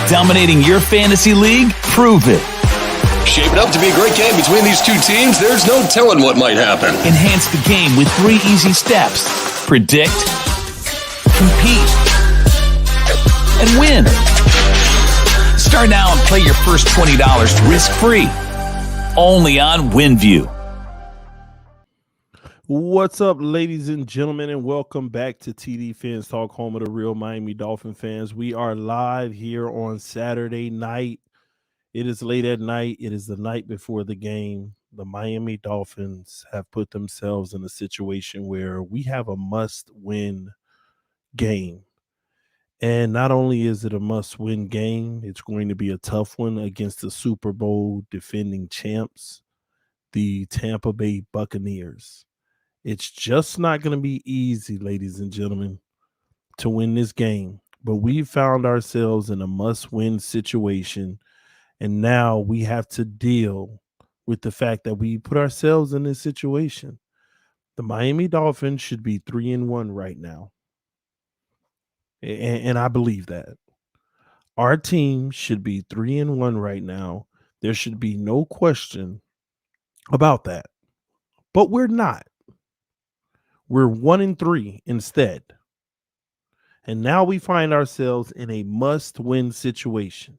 Dominating your fantasy league? Prove it. Shaping up to be a great game between these two teams. There's no telling what might happen. Enhance the game with 3 easy steps. Predict, compete, and win. Start now and play your first $20 risk-free. Only on WINVIEW. What's up, ladies and gentlemen, and welcome back to TDPHINSTALK, home of the real Miami Dolphin fans. We are live here on Saturday night. It is late at night. It is the night before the game. The Miami Dolphins have put themselves in a situation where we have a must-win game. And not only is it a must-win game, it's going to be a tough one against the Super Bowl defending champs, the Tampa Bay Buccaneers. It's just not going to be easy, ladies and gentlemen, to win this game. But we found ourselves in a must-win situation, and now we have to deal with the fact that we put ourselves in this situation. The Miami Dolphins should be 3-1 right now, and I believe that. Our team should be 3-1 right now. There should be no question about that. But we're not. We're 1-3 instead. And now we find ourselves in a must-win situation.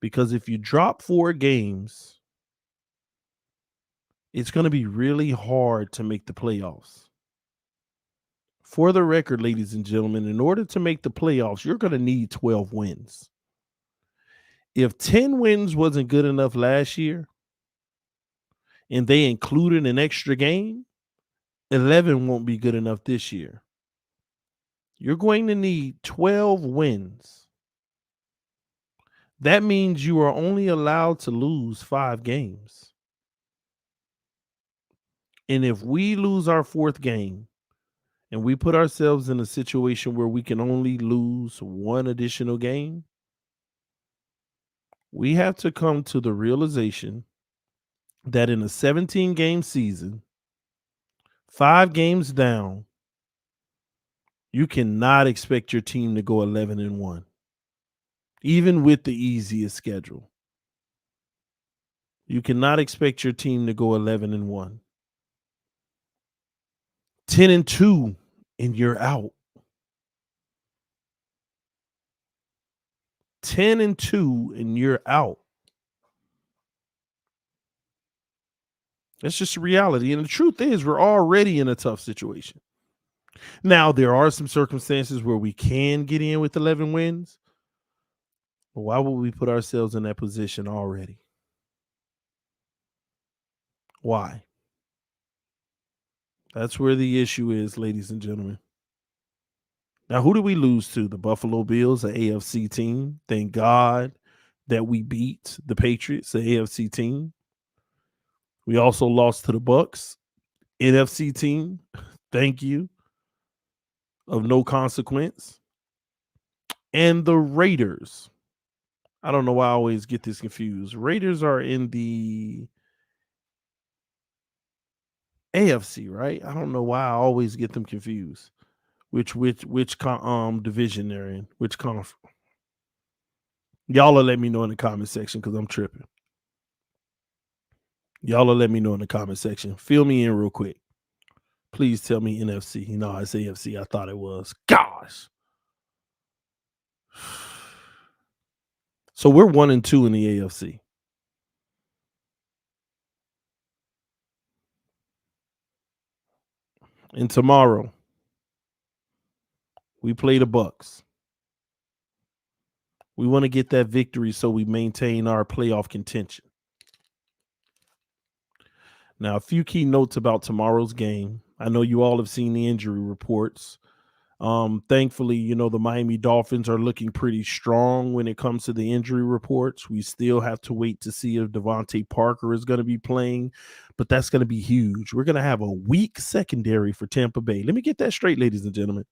Because if you drop 4 games, it's going to be really hard to make the playoffs. For the record, ladies and gentlemen, in order to make the playoffs, you're going to need 12 wins. If 10 wins wasn't good enough last year, and they included an extra game, 11 won't be good enough this year. You're going to need 12 wins. That means you are only allowed to lose 5 games. And if we lose our 4th game and we put ourselves in a situation where we can only lose 1 additional game, we have to come to the realization that in a 17-game season, 5 games down, you cannot expect your team to go 11-1, even with the easiest schedule. You cannot expect your team to go 11-1. 10-2, and you're out. 10-2, and you're out. That's just a reality. And the truth is, we're already in a tough situation. Now, there are some circumstances where we can get in with 11 wins, Why would we put ourselves in that position already? Why? That's where the issue is, ladies and gentlemen. Now, who did we lose to? The Buffalo Bills, an AFC team. Thank God that we beat the Patriots, the AFC team. We also lost to the Bucs, NFC team. Thank you. Of no consequence. And the Raiders. I don't know why I always get this confused. Raiders are in the AFC, right? I don't know why I always get them confused. Which division they're in? Which conference? Y'all will let me know in the comment section because I'm tripping. Y'all will let me know in the comment section. Fill me in real quick. Please tell me NFC. No, it's AFC. I thought it was. Gosh. So we're 1-2 in the AFC. And tomorrow, we play the Bucs. We want to get that victory so we maintain our playoff contention. Now, a few key notes about tomorrow's game. I know you all have seen the injury reports. Thankfully, the Miami Dolphins are looking pretty strong when it comes to the injury reports. We still have to wait to see if Devontae Parker is going to be playing, but that's going to be huge. We're going to have a weak secondary for Tampa Bay. Let me get that straight, ladies and gentlemen.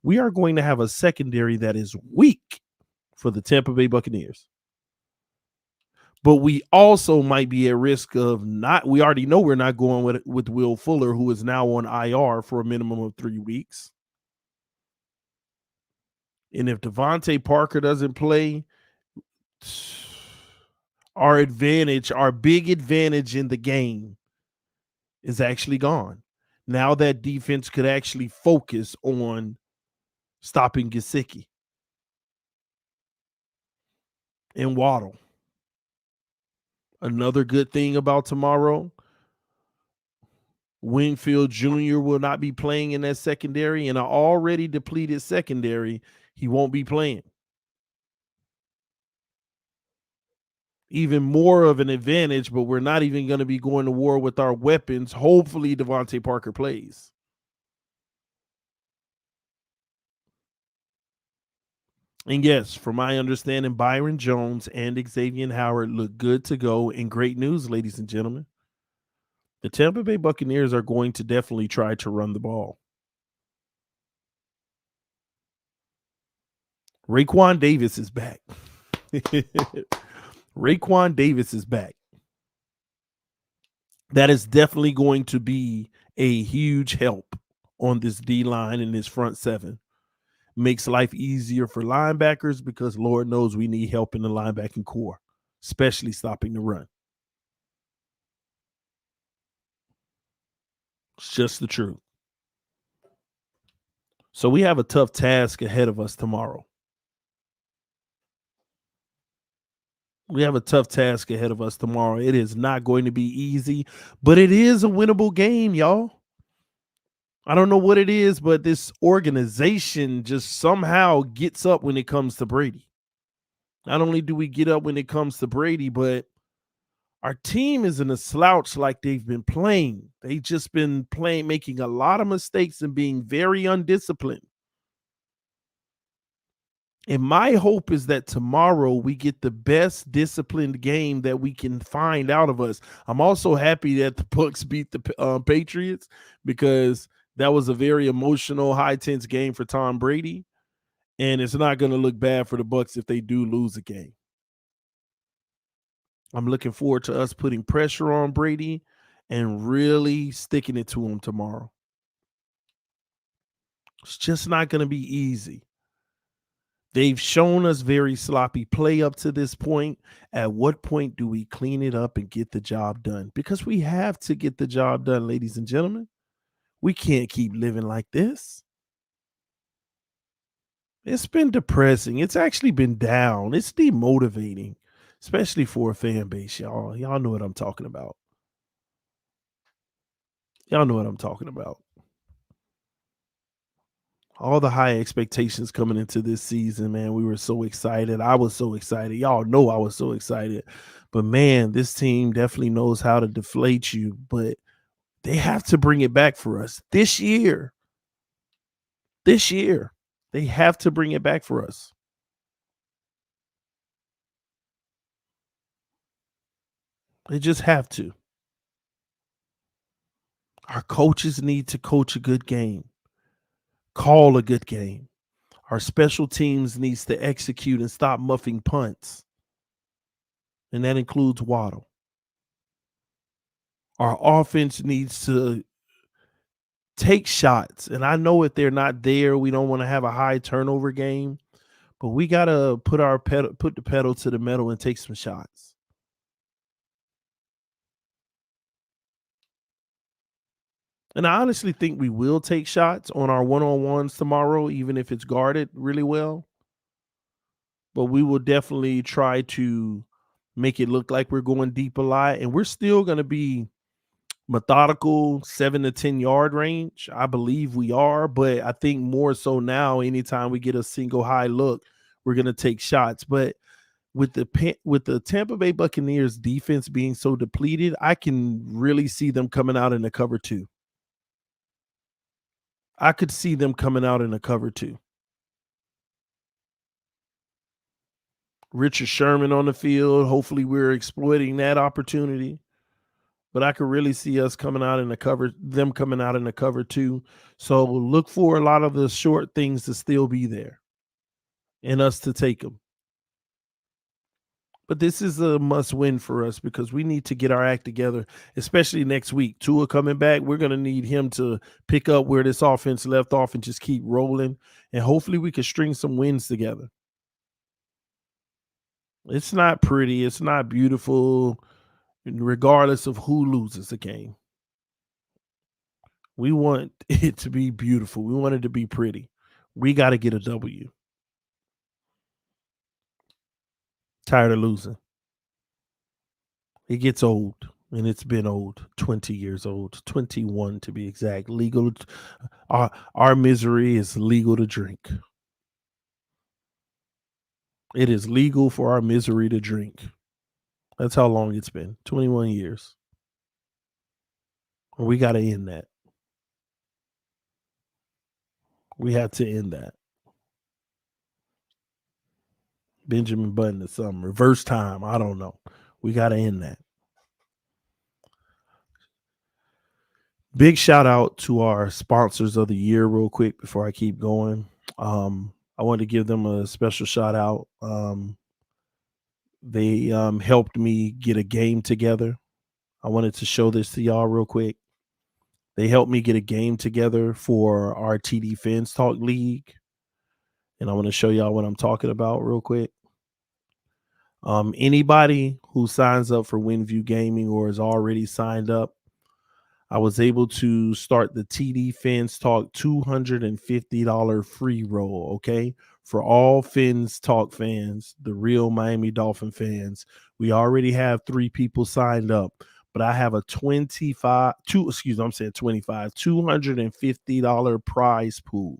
We are going to have a secondary that is weak for the Tampa Bay Buccaneers. But we also might be at risk of we already know we're not going with Will Fuller, who is now on IR for a minimum of 3 weeks. And if Devontae Parker doesn't play, our big advantage in the game is actually gone. Now that defense could actually focus on stopping Gesicki and Waddle. Another good thing about tomorrow, Winfield Jr. will not be playing in that secondary, and an already depleted secondary, he won't be playing. Even more of an advantage, but we're not even going to be going to war with our weapons. Hopefully, Devontae Parker plays. And yes, from my understanding, Byron Jones and Xavier Howard look good to go. And great news, ladies and gentlemen. The Tampa Bay Buccaneers are going to definitely try to run the ball. Raekwon Davis is back. Raekwon Davis is back. That is definitely going to be a huge help on this D-line and this front seven. Makes life easier for linebackers because Lord knows we need help in the linebacking core, especially stopping the run. It's just the truth. So we have a tough task ahead of us tomorrow. It is not going to be easy, but it is a winnable game, y'all. I don't know what it is, but this organization just somehow gets up when it comes to Brady. Not only do we get up when it comes to Brady, but our team isn't a slouch like they've been playing. They've just been making a lot of mistakes and being very undisciplined. And my hope is that tomorrow we get the best disciplined game that we can find out of us. I'm also happy that the Bucs beat the Patriots because that was a very emotional, high-tense game for Tom Brady. And it's not going to look bad for the Bucs if they do lose a game. I'm looking forward to us putting pressure on Brady and really sticking it to him tomorrow. It's just not going to be easy. They've shown us very sloppy play up to this point. At what point do we clean it up and get the job done? Because we have to get the job done, ladies and gentlemen. We can't keep living like this. It's been depressing. It's actually been down. It's demotivating, especially for a fan base, y'all. Y'all know what I'm talking about. all the high expectations coming into this season, man. We were so excited. I was so excited. Y'all know I was so excited. But man, this team definitely knows how to deflate you, but they have to bring it back for us this year. This year, they have to bring it back for us. They just have to. Our coaches need to coach a good game, call a good game. Our special teams needs to execute and stop muffing punts. And that includes Waddle. Our offense needs to take shots. And I know if they're not there, we don't want to have a high turnover game, but we got to put the pedal to the metal and take some shots. And I honestly think we will take shots on our one-on-ones tomorrow, even if it's guarded really well. But we will definitely try to make it look like we're going deep a lot. And we're still going to be methodical 7 to 10 yard range. I believe we are, but I think more so now, anytime we get a single high look, we're going to take shots. But with the Tampa Bay Buccaneers defense being so depleted, I can really see them coming out in the cover 2. I could see them coming out in the cover 2. Richard Sherman on the field. Hopefully we're exploiting that opportunity. But I could really see us coming out in the cover, them coming out in the cover 2. So look for a lot of the short things to still be there and us to take them. But this is a must win for us because we need to get our act together, especially next week. Tua coming back, we're going to need him to pick up where this offense left off and just keep rolling. And hopefully we can string some wins together. It's not pretty. It's not beautiful, regardless of who loses the game. We want it to be beautiful. We want it to be pretty. We got to get a W. Tired of losing. It gets old, and it's been old. 20 years old, 21 to be exact. Legal. Our misery is legal to drink. It is legal for our misery to drink. That's how long it's been. 21 years. And we got to end that. We have to end that. Benjamin Button or something. Reverse time. I don't know. We got to end that. Big shout out to our sponsors of the year real quick before I keep going. I want to give them a special shout out. They helped me get a game together. I wanted to show this to y'all real quick. They helped me get a game together for our TDPHINSTALK League. And I want to show y'all what I'm talking about real quick. Anybody who signs up for WINVIEW Gaming or is already signed up, I was able to start the TDPHINSTALK $250 free roll, okay? For all Fins Talk fans, the real Miami Dolphin fans. We already have 3 people signed up, but I have a $250 prize pool.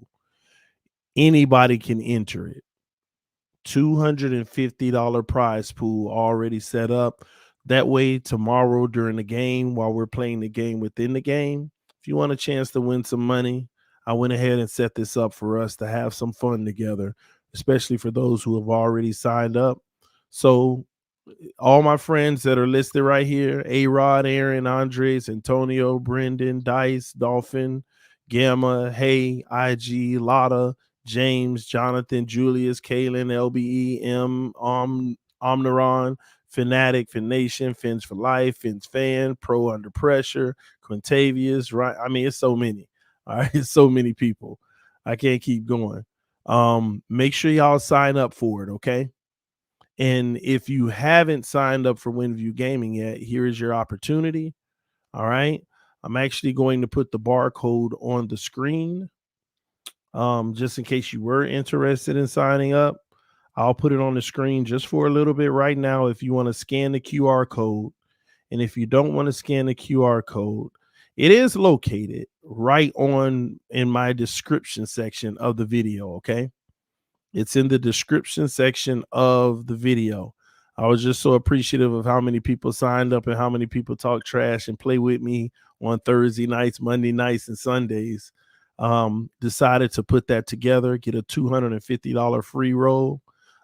Anybody can enter it. $250 prize pool already set up. That way, tomorrow during the game, while we're playing the game within the game, if you want a chance to win some money, I went ahead and set this up for us to have some fun together, especially for those who have already signed up. So all my friends that are listed right here, A-Rod, Aaron, Andres, Antonio, Brendan, Dice, Dolphin, Gamma, Hey, IG, Lotta, James, Jonathan, Julius, Kalen, LBE, M, Omniron, Fanatic, Finnation, Fins for Life, Fins Fan, Pro Under Pressure, Quintavious, right? I mean, it's so many. All right, it's so many people. I can't keep going. Make sure y'all sign up for it, okay? And if you haven't signed up for WINVIEW Gaming yet, here is your opportunity. All right. I'm actually going to put the barcode on the screen. Just in case you were interested in signing up. I'll put it on the screen just for a little bit right now if you want to scan the QR code. And if you don't want to scan the QR code, It is located right in my description section of the video, okay? It's in the description section of the video. I was just so appreciative of how many people signed up and how many people talk trash and play with me on Thursday nights, Monday nights, and Sundays. Decided to put that together, get a $250 free roll.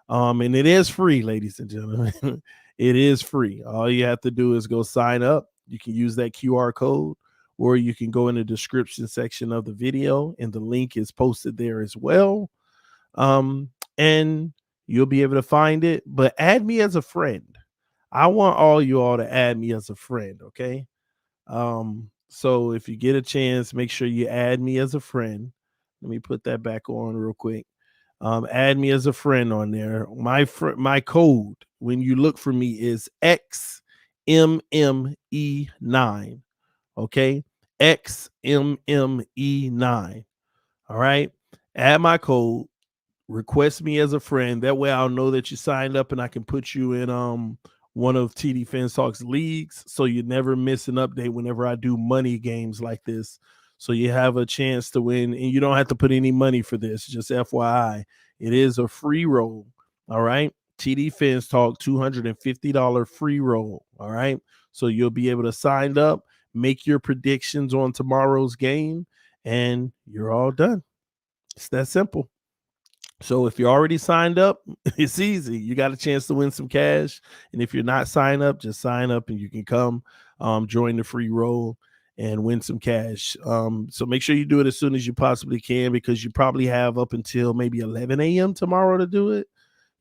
And it is free, ladies and gentlemen. It is free. All you have to do is go sign up. You can use that QR code, or you can go in the description section of the video, and the link is posted there as well. And you'll be able to find it, but add me as a friend. I want all you all to add me as a friend, okay? So if you get a chance, make sure you add me as a friend. Let me put that back on real quick. Add me as a friend on there. My code when you look for me is XMME9. Okay, XMME9. All right, add my code. Request me as a friend. That way I'll know that you signed up and I can put you in one of TD FinStalk's leagues, so you never miss an update whenever I do money games like this. So you have a chance to win, and you don't have to put any money for this. Just FYI, it is a free roll. All right, TD FinStalk $250 free roll. All right, so you'll be able to sign up, make your predictions on tomorrow's game, and you're all done. It's that simple. So if you're already signed up, it's easy. You got a chance to win some cash. And if you're not signed up, just sign up and you can come join the free roll and win some cash. So make sure you do it as soon as you possibly can, because you probably have up until maybe 11 a.m. tomorrow to do it,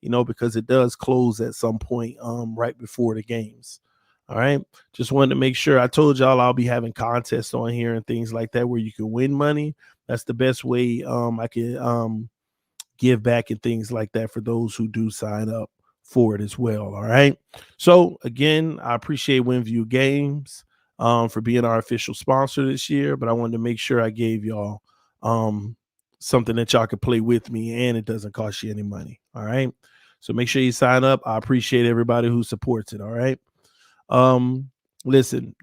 because it does close at some point right before the games. All right. Just wanted to make sure. I told y'all I'll be having contests on here and things like that where you can win money. That's the best way I can give back and things like that for those who do sign up for it as well. All right. So again, I appreciate WINVIEW Games for being our official sponsor this year, but I wanted to make sure I gave y'all something that y'all could play with me and it doesn't cost you any money. All right. So make sure you sign up. I appreciate everybody who supports it. All right. Listen,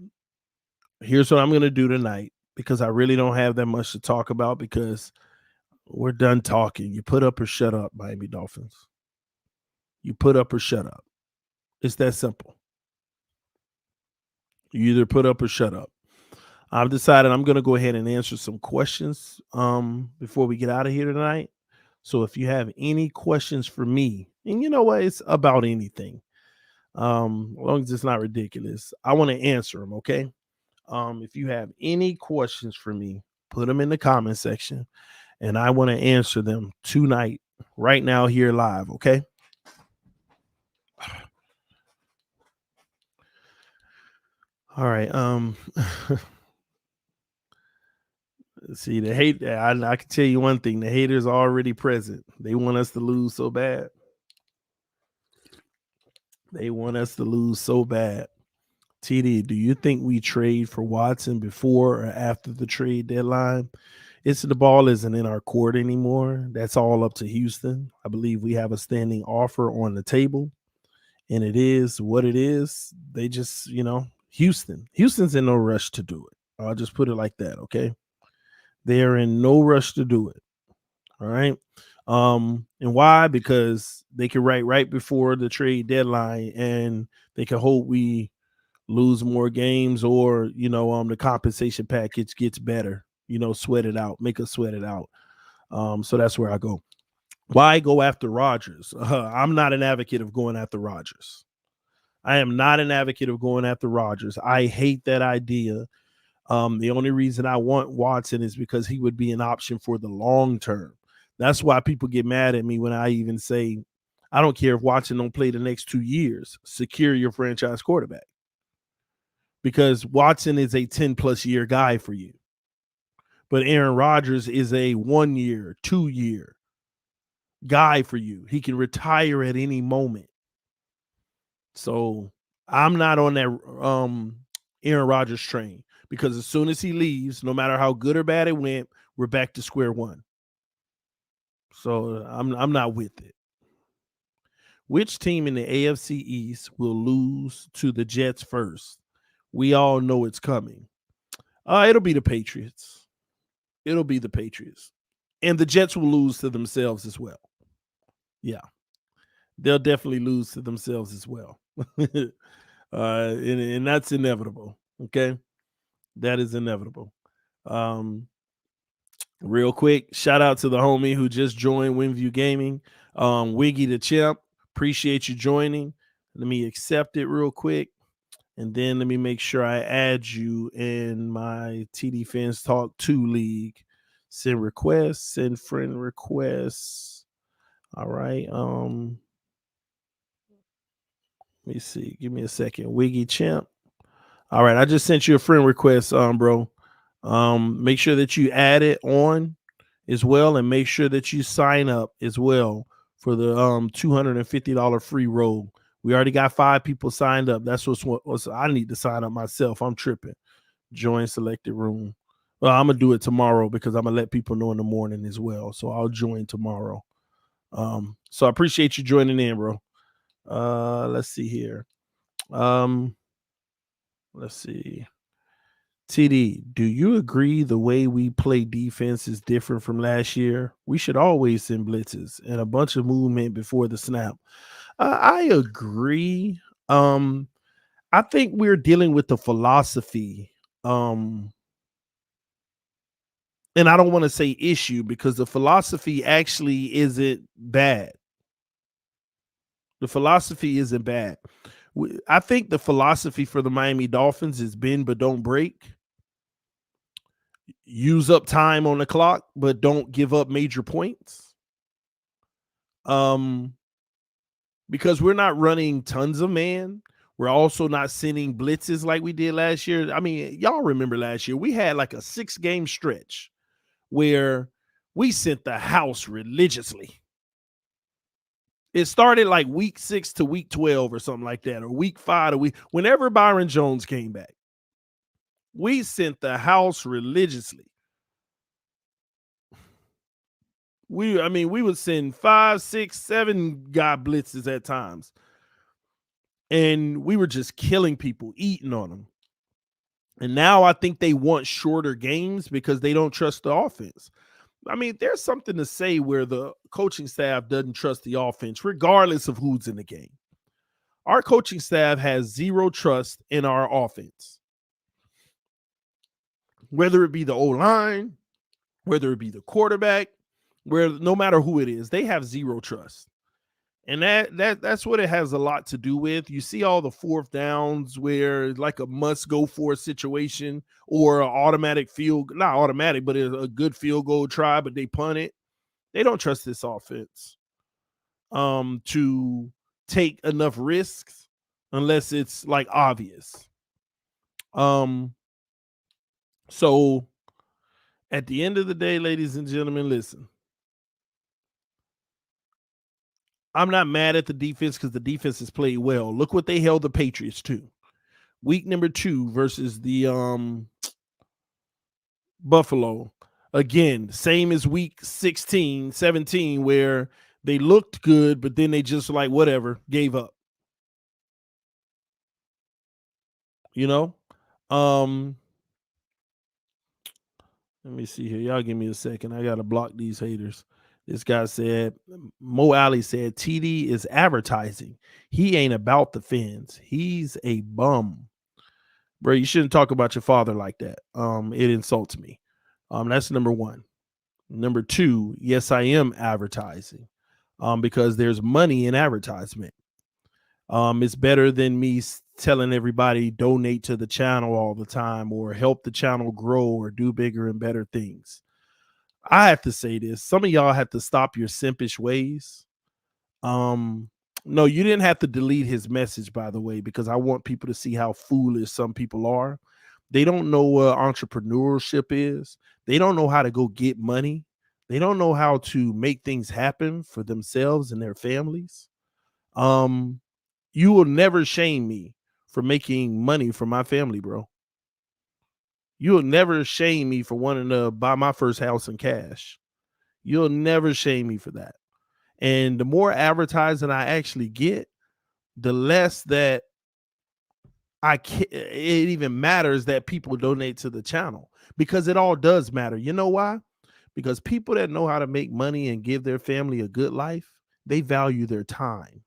here's what I'm going to do tonight, because I really don't have that much to talk about, because we're done talking. You put up or shut up, Miami Dolphins. You put up or shut up. It's that simple. You either put up or shut up. I've decided I'm going to go ahead and answer some questions before we get out of here tonight. So if you have any questions for me, and you know what, it's about anything, as long as it's not ridiculous, I want to answer them, okay? If you have any questions for me, put them in the comment section, and I want to answer them tonight, right now, here live, okay? All right. See, the hate, I can tell you one thing, the haters are already present. They want us to lose so bad. They want us to lose so bad. TD, do you think we trade for Watson before or after the trade deadline? The ball isn't in our court anymore. That's all up to Houston. I believe we have a standing offer on the table, and it is what it is. They just, Houston's in no rush to do it. I'll just put it like that, okay? They're in no rush to do it. All right. And why? Because they can write right before the trade deadline, and they can hope we lose more games, or the compensation package gets better. Sweat it out, make us sweat it out. So that's where I go. Why go after Rodgers? I'm not an advocate of going after Rodgers. I am not an advocate of going after Rodgers. I hate that idea. The only reason I want Watson is because he would be an option for the long term. That's why people get mad at me when I even say, I don't care if Watson don't play the next 2 years. Secure your franchise quarterback. Because Watson is a 10-plus year guy for you. But Aaron Rodgers is a 1 year, 2 year guy for you. He can retire at any moment. So I'm not on that Aaron Rodgers train, because as soon as he leaves, no matter how good or bad it went, we're back to square one. So I'm not with it. Which team in the AFC East will lose to the Jets first? We all know it's coming. It'll be the Patriots. It'll be the Patriots. And the Jets will lose to themselves as well. Yeah. They'll definitely lose to themselves as well. And that's inevitable. Okay. That is inevitable. Real quick, shout out to the homie who just joined WinView Gaming. Wiggy the Champ. Appreciate you joining. Let me accept it real quick. And then let me make sure I add you in my TD Fans Talk 2 league. Send requests, send friend requests. All right. Let me see. Give me a second. Wiggy Champ. All right. I just sent you a friend request, bro. Make sure that you add it on as well, and make sure that you sign up as well for the $250 free roll. We already got 5 people signed up. That's what's I need to sign up myself. I'm tripping. Join selected room. Well, I'm gonna do it tomorrow because I'm gonna let people know in the morning as well. So I'll join tomorrow. So I appreciate you joining in, bro. Let's see here. Let's see. TD, do you agree the way we play defense is different from last year? We should always send blitzes and a bunch of movement before the snap. I agree. I think we're dealing with the philosophy. And I don't want to say issue because the philosophy actually isn't bad. The philosophy isn't bad. I think the philosophy for the Miami Dolphins is bend but don't break. Use up time on the clock, but don't give up major points. Because we're not running tons of man. We're also not sending blitzes like we did last year. I mean, y'all remember last year, we had like a 6-game stretch where we sent the house religiously. It started like week 6 to week 12 or something like that, or week 5 to whenever Byron Jones came back. We sent the house religiously. We would send 5, 6, 7 guy blitzes at times. And we were just killing people, eating on them. And now I think they want shorter games because they don't trust the offense. I mean, there's something to say where the coaching staff doesn't trust the offense, regardless of who's in the game. Our coaching staff has zero trust in our offense. Whether it be the O-line, whether it be the quarterback, no matter who it is, they have zero trust. And that's what it has a lot to do with. You see all the 4th downs where like a must go for situation or an automatic not automatic, but a good field goal try, but they punt it. They don't trust this offense to take enough risks unless it's like obvious. So at the end of the day, ladies and gentlemen, listen. I'm not mad at the defense because the defense has played well. Look what they held the Patriots to. Week number 2 versus the Buffalo. Again, same as week 16, 17, where they looked good, but then they just like whatever, gave up. You know? Let me see here. Y'all give me a second. I got to block these haters. This guy said, Mo Alley said, TD is advertising. He ain't about the fans. He's a bum. Bro, you shouldn't talk about your father like that. It insults me. That's number 1. Number 2, yes, I am advertising because there's money in advertisement. It's better than me telling everybody donate to the channel all the time or help the channel grow or do bigger and better things. I have to say this. Some of y'all have to stop your simpish ways. No, you didn't have to delete his message, by the way, because I want people to see how foolish some people are. They don't know what entrepreneurship is. They don't know how to go get money. They don't know how to make things happen for themselves and their families. You will never shame me for making money for my family, bro. You'll never shame me for wanting to buy my first house in cash. You'll never shame me for that. And the more advertising I actually get, the less that it even matters that people donate to the channel, because it all does matter. You know why? Because people that know how to make money and give their family a good life, they value their time.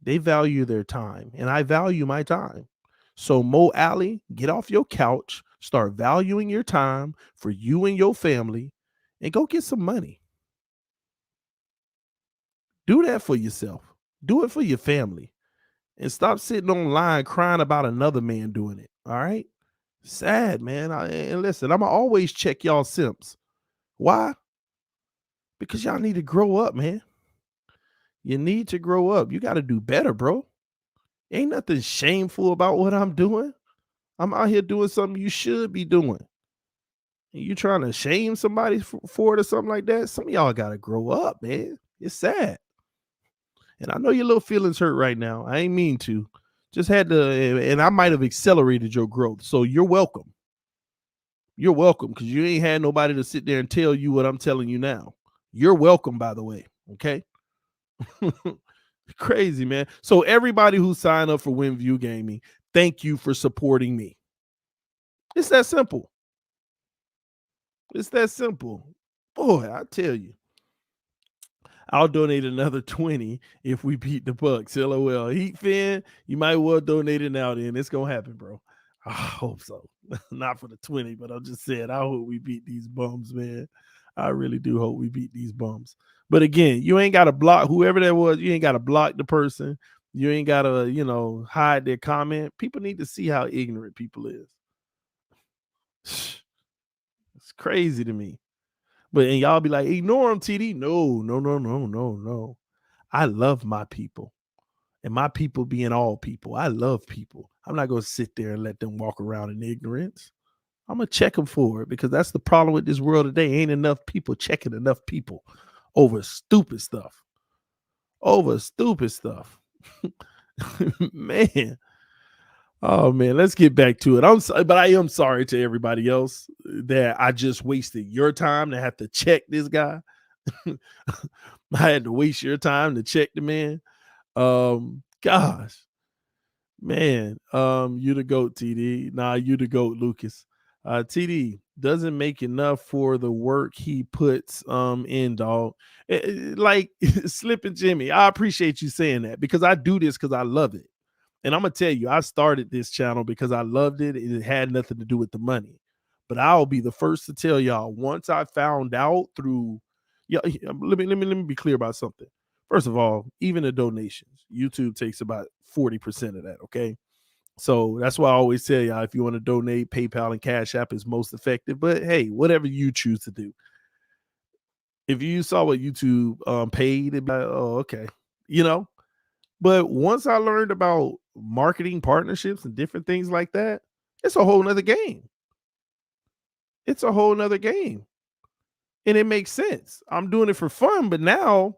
They value their time, and I value my time. So Mo Alley, get off your couch, start valuing your time for you and your family, and go get some money. Do that for yourself. Do it for your family. And stop sitting online crying about another man doing it. All right? Sad, man. And listen, I'ma always check y'all simps. Why? Because y'all need to grow up, man. You need to grow up. You got to do better, bro. Ain't nothing shameful about what I'm doing. I'm out here doing something you should be doing. And you trying to shame somebody for it or something like that? Some of y'all got to grow up, man. It's sad. And I know your little feelings hurt right now. I ain't mean to. Just had to, and I might have accelerated your growth. So you're welcome. You're welcome, because you ain't had nobody to sit there and tell you what I'm telling you now. You're welcome, by the way. Okay. Crazy, man. So everybody who signed up for WINVIEW Gaming, thank you for supporting me. It's that simple. It's that simple. Boy, I tell you. I'll donate another 20 if we beat the Bucs. LOL. Heat fan, you might well donate it now then. It's going to happen, bro. I hope so. Not for the 20, but I'm just saying, I hope we beat these bums, man. I really do hope we beat these bums. But again, you ain't got to block whoever that was. You ain't got to block the person. You ain't got to, hide their comment. People need to see how ignorant people is. It's crazy to me. But and y'all be like, ignore them, TD. No. I love my people. And my people being all people. I love people. I'm not going to sit there and let them walk around in ignorance. I'm going to check them for it, because that's the problem with this world today. Ain't enough people checking enough people over stupid stuff. Man. Oh, man, let's get back to it. But I am sorry to everybody else that I just wasted your time to have to check this guy. I had to waste your time to check the man. Gosh, man, you the GOAT, TD. Nah, you the GOAT, Lucas. TD doesn't make enough for the work he puts in, dog. Like Slippin' Jimmy, I appreciate you saying that, because I do this because I love it. And I'm going to tell you, I started this channel because I loved it. It had nothing to do with the money. But I'll be the first to tell y'all, once I found out through, let me be clear about something. First of all, even the donations, YouTube takes about 40% of that, okay? So that's why I always tell y'all, if you want to donate, PayPal and Cash App is most effective. But hey, whatever you choose to do. If you saw what YouTube paid, it'd be like, oh, okay. But once I learned about marketing partnerships and different things like that, it's a whole nother game. It's a whole nother game. And it makes sense. I'm doing it for fun, but now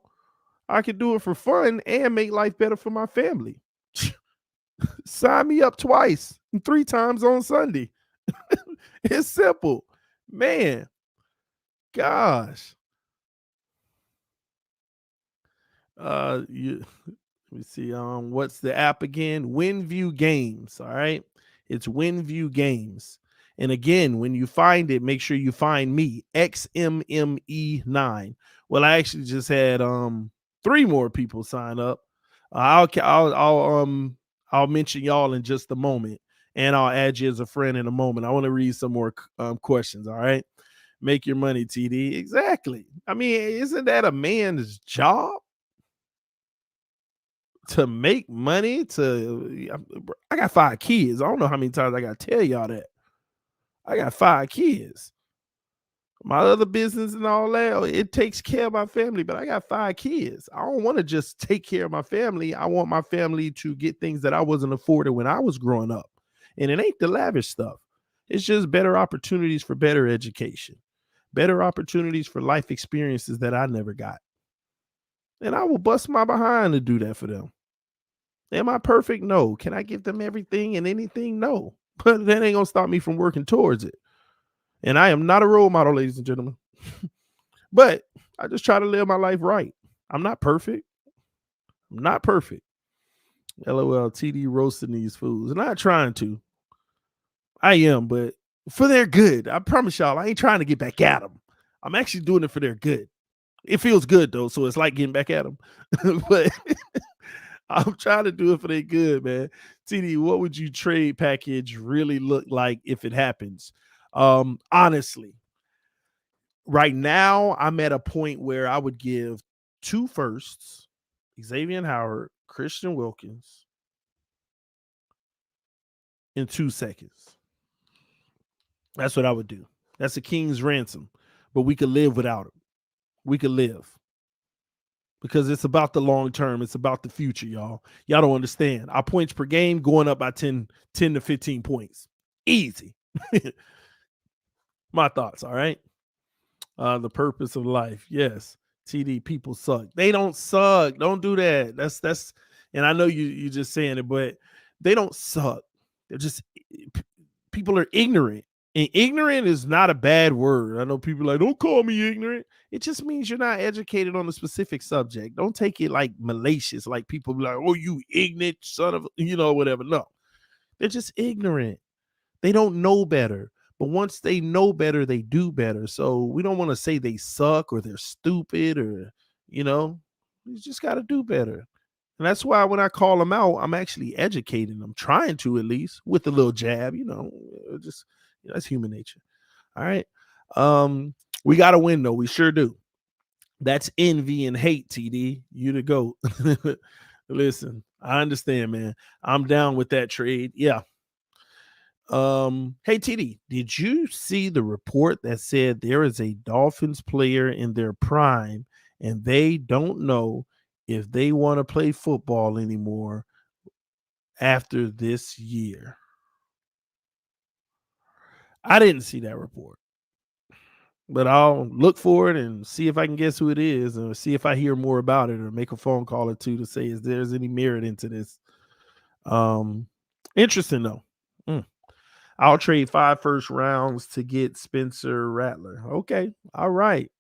I can do it for fun and make life better for my family. Sign me up twice and 3 times on Sunday. It's simple. Man, gosh. Let me see. What's the app again? WINVIEW Games. All right. It's WINVIEW Games. And again, when you find it, make sure you find me, XMME9. Well, I actually just had 3 more people sign up. I'll mention y'all in just a moment, and I'll add you as a friend in a moment. I want to read some more questions. All right. Make your money, TD. Exactly. I mean, isn't that a man's job? To make money? I got 5 kids. I don't know how many times I got to tell y'all that. I got 5 kids. My other business and all that, it takes care of my family, but I got 5 kids. I don't want to just take care of my family. I want my family to get things that I wasn't afforded when I was growing up. And it ain't the lavish stuff. It's just better opportunities for better education, better opportunities for life experiences that I never got. And I will bust my behind to do that for them. Am I perfect? No. Can I give them everything and anything? No. But that ain't going to stop me from working towards it. And I am not a role model, ladies and gentlemen. But I just try to live my life right. I'm not perfect. I'm not perfect. LOL, TD roasting these fools. I'm not trying to. I am, but for their good. I promise y'all, I ain't trying to get back at them. I'm actually doing it for their good. It feels good, though, so it's like getting back at them. But I'm trying to do it for their good, man. TD, what would you trade package really look like if it happens? Honestly, right now, I'm at a point where I would give 2 firsts, Xavier Howard, Christian Wilkins, in 2 seconds. That's what I would do. That's a king's ransom, but we could live without him. We could live because it's about the long term. It's about the future, y'all. Y'all don't understand. Our points per game going up by 10 to 15 points. Easy. My thoughts, all right? The purpose of life. Yes. TD, people suck. They don't suck. Don't do that. That's and I know you just saying it, but they don't suck. They're just people are ignorant. And ignorant is not a bad word. I know people are like, don't call me ignorant. It just means you're not educated on a specific subject. Don't take it like malicious, like people be like, oh, you ignorant son of, whatever. No, they're just ignorant. They don't know better. But once they know better, they do better. So we don't want to say they suck or they're stupid or, you just got to do better. And that's why when I call them out, I'm actually educating them, trying to at least with a little jab, just that's human nature. All right. We got to win, though. We sure do. That's envy and hate, TD. You to go. Listen, I understand, man. I'm down with that trade. Yeah. Hey, TD, did you see the report that said there is a Dolphins player in their prime and they don't know if they want to play football anymore after this year? I didn't see that report, but I'll look for it and see if I can guess who it is or see if I hear more about it or make a phone call or two to say if there's any merit into this. Interesting though. I'll trade 5 first rounds to get Spencer Rattler. Okay. All right.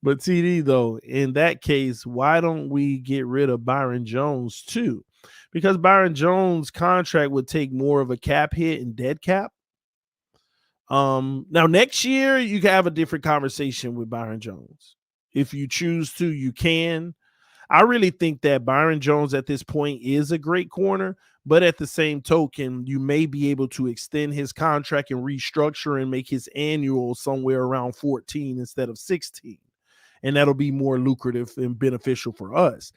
But TD though, in that case, why don't we get rid of Byron Jones too? Because Byron Jones' contract would take more of a cap hit and dead cap. Now next year you can have a different conversation with Byron Jones. If you choose to, you can. I really think that Byron Jones at this point is a great corner, but at the same token, you may be able to extend his contract and restructure and make his annual somewhere around 14 instead of 16. And that'll be more lucrative and beneficial for us.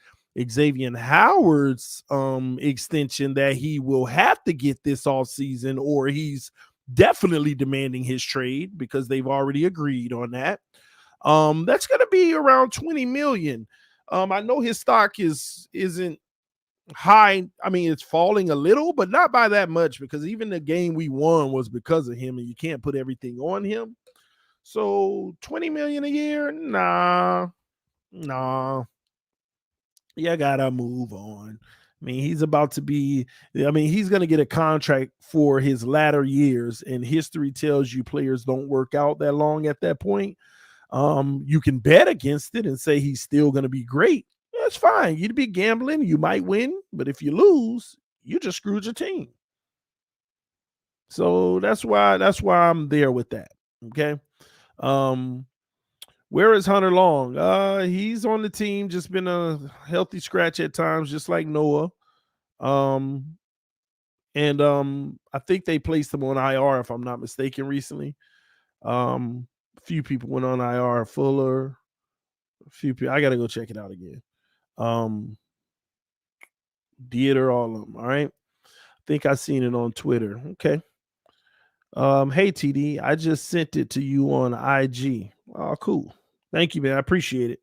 Xavier Howard's extension that he will have to get this offseason, or he's definitely demanding his trade because they've already agreed on that. That's going to be around $20 million. I know his stock isn't high. I mean, it's falling a little, but not by that much because even the game we won was because of him, and you can't put everything on him. So $20 million a year? Nah. You gotta move on. I mean, he's going to get a contract for his latter years, and history tells you players don't work out that long at that point. You can bet against it and say he's still going to be great. That's fine. You'd be gambling. You might win, but if you lose, you just screwed your team. So that's why I'm there with that. Okay. Where is Hunter Long? He's on the team, just been a healthy scratch at times, just like Noah. I think they placed him on IR, if I'm not mistaken, recently. A few people went on IR. Fuller, a few people. I gotta go check it out again. Dieter, all of them. All right. I think I seen it on Twitter. Okay. Hey TD, I just sent it to you on IG. Oh, cool. Thank you, man. I appreciate it.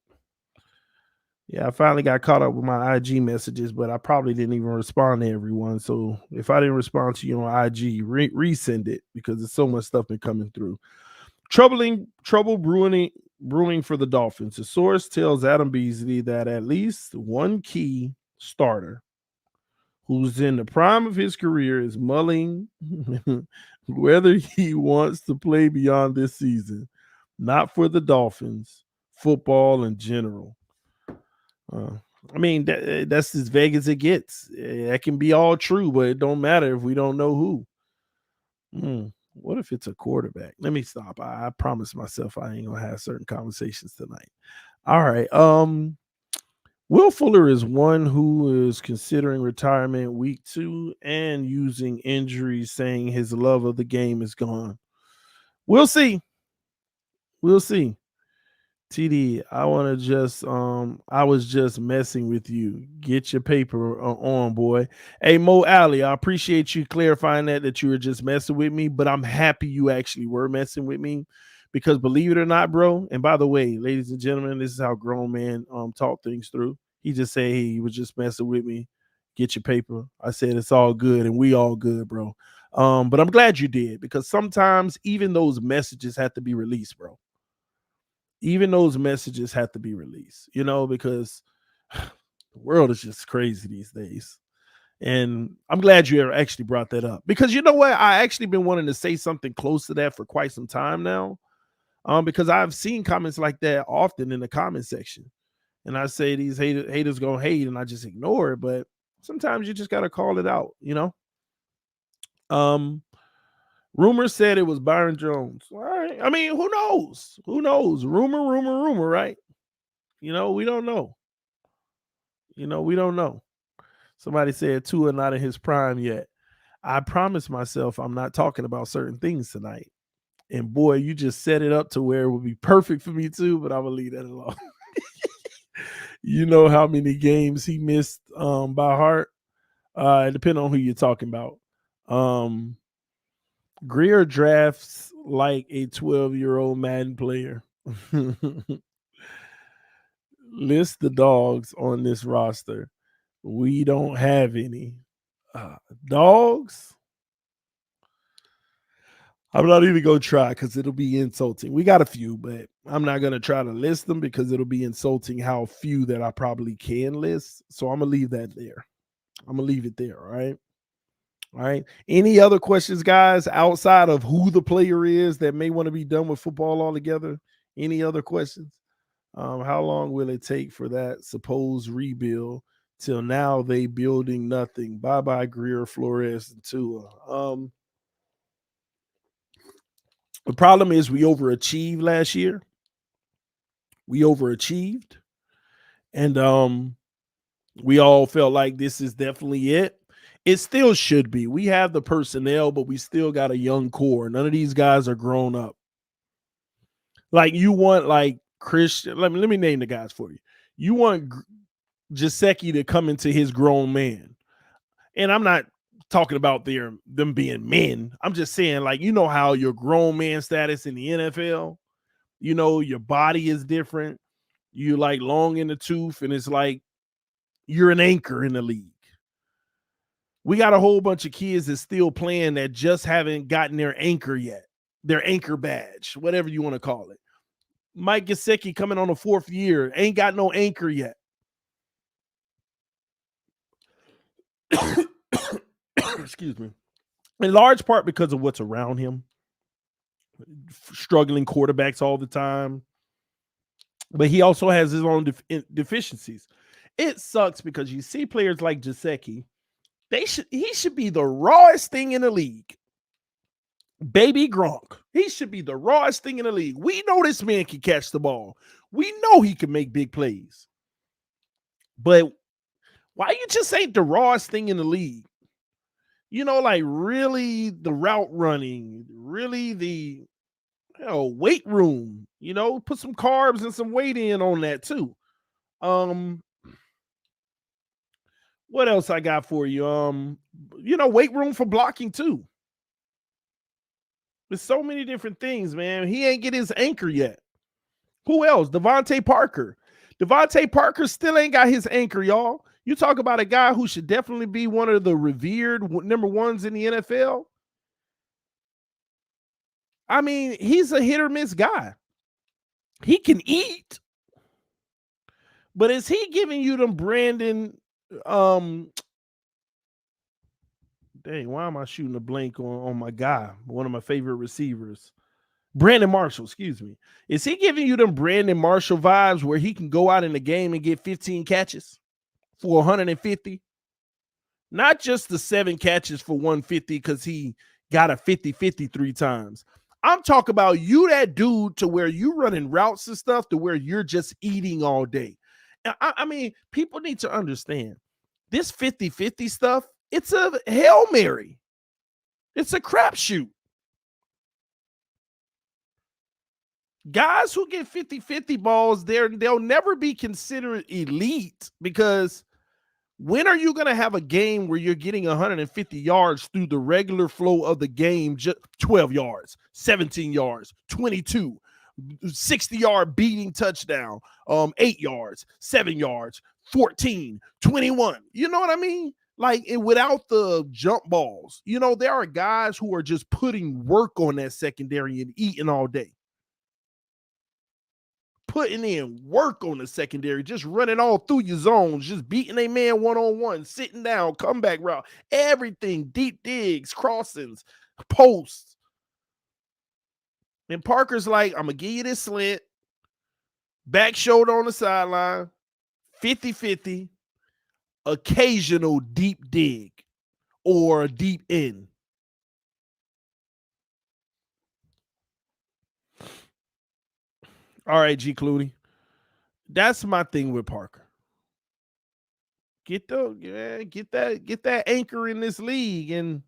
Yeah, I finally got caught up with my IG messages, but I probably didn't even respond to everyone. So if I didn't respond to you on IG, resend it because there's so much stuff been coming through. Trouble brewing for the Dolphins. The source tells Adam Beasley that at least one key starter who's in the prime of his career is mulling whether he wants to play beyond this season. Not for the Dolphins, football in general. I mean, that's as vague as it gets. That can be all true, but it don't matter if we don't know who. What if it's a quarterback? Let me stop. I promised myself I ain't gonna have certain conversations tonight. All right. Will Fuller is one who is considering retirement week 2 and using injuries, saying his love of the game is gone. We'll see. We'll see. TD, I want to just I was just messing with you. Get your paper on, boy. Hey, Mo Alley, I appreciate you clarifying that you were just messing with me, but I'm happy you actually were messing with me, because believe it or not, bro, and by the way, ladies and gentlemen, this is how grown men talk things through. He just said, hey, he was just messing with me. Get your paper. I said it's all good, and we all good, bro. But I'm glad you did, because sometimes even those messages have to be released, bro. Even those messages have to be released, because the world is just crazy these days. And I'm glad you actually brought that up, because you know what? I actually been wanting to say something close to that for quite some time now, because I've seen comments like that often in the comment section. And I say these haters gonna hate, and I just ignore it. But sometimes you just got to call it out, Rumor said it was Byron Jones. All right. I mean, who knows? Who knows? Rumor, right? We don't know. We don't know. Somebody said Tua not in his prime yet. I promised myself I'm not talking about certain things tonight. And boy, you just set it up to where it would be perfect for me too, but I'm going to leave that alone. You know how many games he missed by heart? Depending on who you're talking about. Greer drafts like a 12-year-old Madden player. List the dogs on this roster. We don't have any. Dogs? I'm not even going to try, because it'll be insulting. We got a few, but I'm not going to try to list them, because it'll be insulting how few that I probably can list. So I'm going to leave that there. I'm going to leave it there, all right? All right. Any other questions, guys, outside of who the player is that may want to be done with football altogether? Any other questions? How long will it take for that supposed rebuild? Till now, they building nothing. Bye-bye, Greer, Flores, and Tua. The problem is we overachieved last year. We overachieved. And we all felt like this is definitely it. It still should be. We have the personnel, but we still got a young core. None of these guys are grown up. Like, you want like Christian. Let me name the guys for you. You want Gesicki to come into his grown man. And I'm not talking about them being men. I'm just saying, like, how your grown man status in the NFL, your body is different. You like long in the tooth, and it's like you're an anchor in the league. We got a whole bunch of kids that's still playing that just haven't gotten their anchor yet, their anchor badge, whatever you want to call it. Mike Gesicki coming on the 4th year, ain't got no anchor yet. Excuse me. In large part because of what's around him. Struggling quarterbacks all the time. But he also has his own deficiencies. It sucks because you see players like Gesicki, he should be the rawest thing in the league. Baby Gronk. He should be the rawest thing in the league. We know this man can catch the ball. We know he can make big plays. But why you just ain't the rawest thing in the league? Like really the route running, really the weight room, put some carbs and some weight in on that too. What else I got for you? Weight room for blocking too. There's so many different things, man. He ain't get his anchor yet. Who else? Devontae Parker. Devontae Parker still ain't got his anchor, y'all. You talk about a guy who should definitely be one of the revered number ones in the NFL. I mean, he's a hit or miss guy. He can eat. But is he giving you them Brandon? Dang, why am I shooting a blank on my guy? One of my favorite receivers. Brandon Marshall, excuse me. Is he giving you them Brandon Marshall vibes where he can go out in the game and get 15 catches? for 150. Not just the 7 catches for 150 because he got a 50-50 3 times. I'm talking about you, that dude, to where you running routes and stuff to where you're just eating all day. I mean, people need to understand this 50-50 stuff, it's a Hail Mary. It's a crapshoot. Guys who get 50-50 balls, they'll never be considered elite, because when are you going to have a game where you're getting 150 yards through the regular flow of the game? Just 12 yards, 17 yards, 22, 60-yard beating touchdown, 8 yards, 7 yards, 14, 21. You know what I mean? Like, without the jump balls, there are guys who are just putting work on that secondary and eating all day. Putting in work on the secondary, just running all through your zones, just beating a man one-on-one, sitting down, comeback route, everything, deep digs, crossings, posts. And Parker's like, I'm going to give you this slant, back shoulder on the sideline, 50-50, occasional deep dig or deep end. All right, G. Clooney. That's my thing with Parker. Get that anchor in this league, and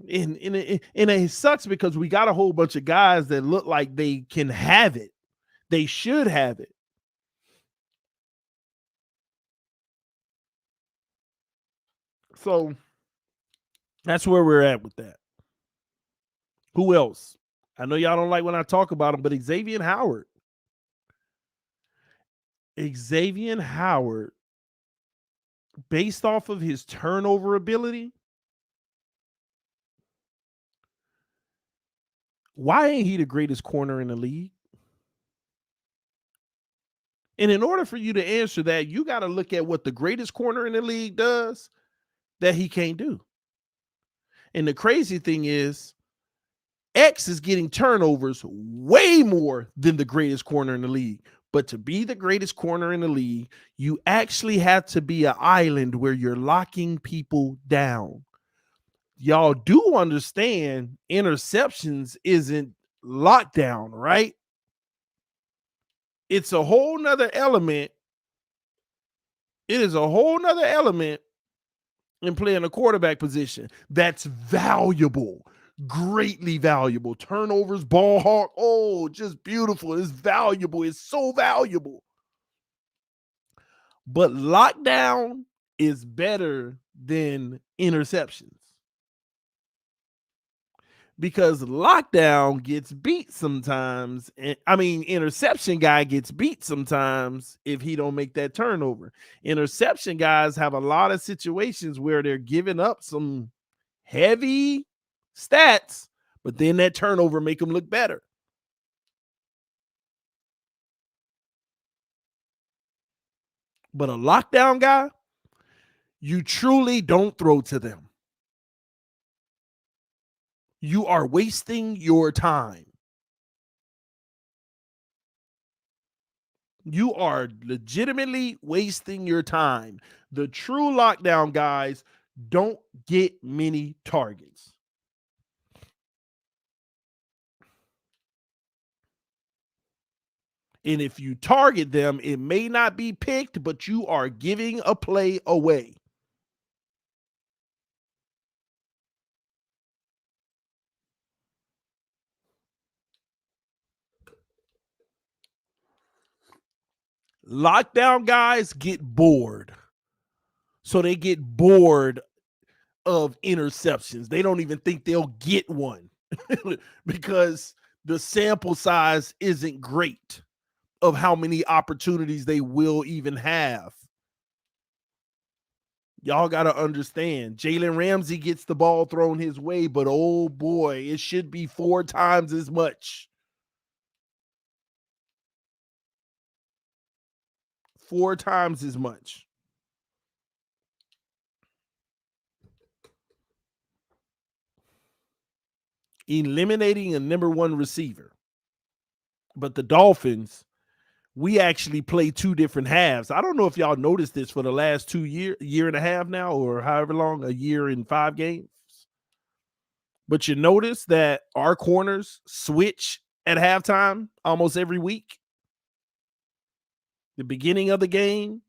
it sucks because we got a whole bunch of guys that look like they can have it. They should have it. So that's where we're at with that. Who else? I know y'all don't like when I talk about him, but Xavier Howard. Xavier Howard, based off of his turnover ability, why ain't he the greatest corner in the league? And in order for you to answer that, you got to look at what the greatest corner in the league does that he can't do. And the crazy thing is, X is getting turnovers way more than the greatest corner in the league. But to be the greatest corner in the league, you actually have to be an island where you're locking people down. Y'all do understand interceptions isn't lockdown, right? It's a whole nother element. It is a whole nother element in playing a quarterback position that's valuable, greatly valuable. Turnovers, ball hawk, oh, just beautiful. It's valuable. It's so valuable. But lockdown is better than interceptions, because lockdown gets beat sometimes. Interception guy gets beat sometimes if he don't make that turnover. Interception guys have a lot of situations where they're giving up some heavy stats, but then that turnover make them look better. But a lockdown guy, you truly don't throw to them. You are wasting your time. You are legitimately wasting your time. The true lockdown guys don't get many targets. And if you target them, it may not be picked, but you are giving a play away. Lockdown guys get bored. So they get bored of interceptions. They don't even think they'll get one because the sample size isn't great of how many opportunities they will even have. Y'all got to understand, Jalen Ramsey gets the ball thrown his way, but oh boy, it should be 4 times as much. 4 times as much. Eliminating a number 1 receiver. But the Dolphins, we actually play two different halves. I don't know if y'all noticed this for the last year and a half now, or however long, a year and 5 games. But you notice that our corners switch at halftime almost every week. The beginning of the game,